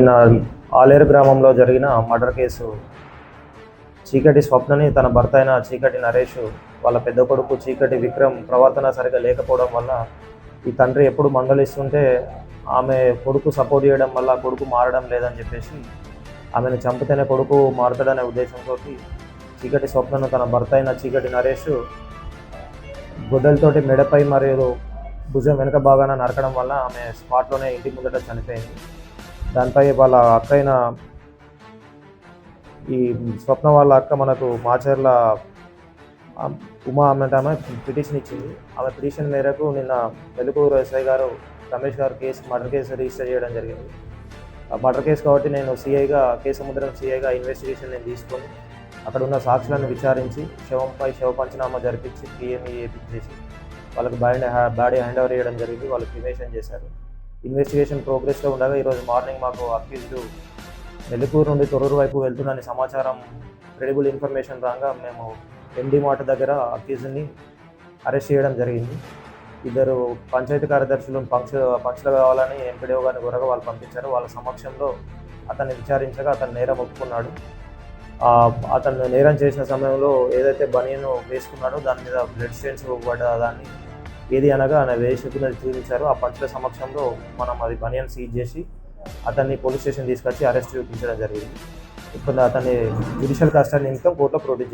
నిన్న ఆలేరు గ్రామంలో జరిగిన మర్డర్ కేసు చీకటి స్వప్నని తన భర్త అయిన చీకటి నరేష్ వాళ్ళ పెద్ద కొడుకు చీకటి విక్రమ్ ప్రవర్తన సరిగా లేకపోవడం వల్ల ఈ తండ్రి ఎప్పుడు మందలిస్తుంటే ఆమె కొడుకు సపోర్ట్ చేయడం వల్ల కొడుకు మారడం లేదని చెప్పేసి ఆమెను చంపితేనే కొడుకు మారుతాడనే ఉద్దేశంతో చీకటి స్వప్నను తన భర్త అయిన చీకటి నరేష్ గొడ్డలతోటి మెడపై మరియు భుజం వెనుక భాగాన నరకడం వల్ల ఆమె స్పాట్లోనే ఇంటి ముందట చనిపోయింది. దానిపై వాళ్ళ అక్క అయిన ఈ స్వప్న వాళ్ళ అక్క మనకు మాచర్ల ఉమా అన్నట్టు ఆమె పిటిషన్ ఇచ్చింది. ఆమె పిటిషన్ మేరకు నిన్న వెలుకూరు ఎస్ఐ గారు రమేష్ గారు మర్డర్ కేసు రిజిస్టర్ చేయడం జరిగింది. ఆ మర్డర్ కేసు కాబట్టి నేను సిఐగా కేసముద్రం సిఐగా ఇన్వెస్టిగేషన్ నేను తీసుకొని అక్కడ ఉన్న సాక్షులను విచారించి శవంపై శవ పంచనామా జరిపించి పిఎంఈ చేసి వాళ్ళకి బాడీ హ్యాండ్ ఓవర్ చేయడం జరిగింది. వాళ్ళు క్రిమేషన్ చేశారు. ఇన్వెస్టిగేషన్ ప్రోగ్రెస్లో ఉండగా ఈరోజు మార్నింగ్ మాకు అక్యూజ్డ్ నెల్లూరు నుండి తొర్రూరు వైపు వెళ్తున్న సమాచారం క్రెడిబుల్ ఇన్ఫర్మేషన్ రాగా మేము ఎండి మార్ట్ దగ్గర అక్యూజ్ని అరెస్ట్ చేయడం జరిగింది. ఇద్దరు పంచాయతీ కార్యదర్శులు పంచులు కావాలని ఎంపీడీఓ గారిని గురగా వాళ్ళు పంపించారు. వాళ్ళ సమక్షంలో అతన్ని విచారించగా అతను నేరం ఒప్పుకున్నాడు. అతను నేరం చేసిన సమయంలో ఏదైతే బనియన్ వేసుకున్నాడో దాని మీద బ్లడ్ స్టెయిన్స్ పడ్డ దాన్ని ఏది అనగా ఆయన వేసుకున్నది చూపించారు. ఆ పంచుల సమక్షంలో మనం అది బనియన్ సీజ్ చేసి అతన్ని పోలీస్ స్టేషన్ తీసుకొచ్చి అరెస్ట్ చూపించడం జరిగింది. ఇప్పుడు అతన్ని జ్యుడిషియల్ కస్టడీ నిమిత్తం కోర్టులో ప్రొడ్యూస్ చేశారు.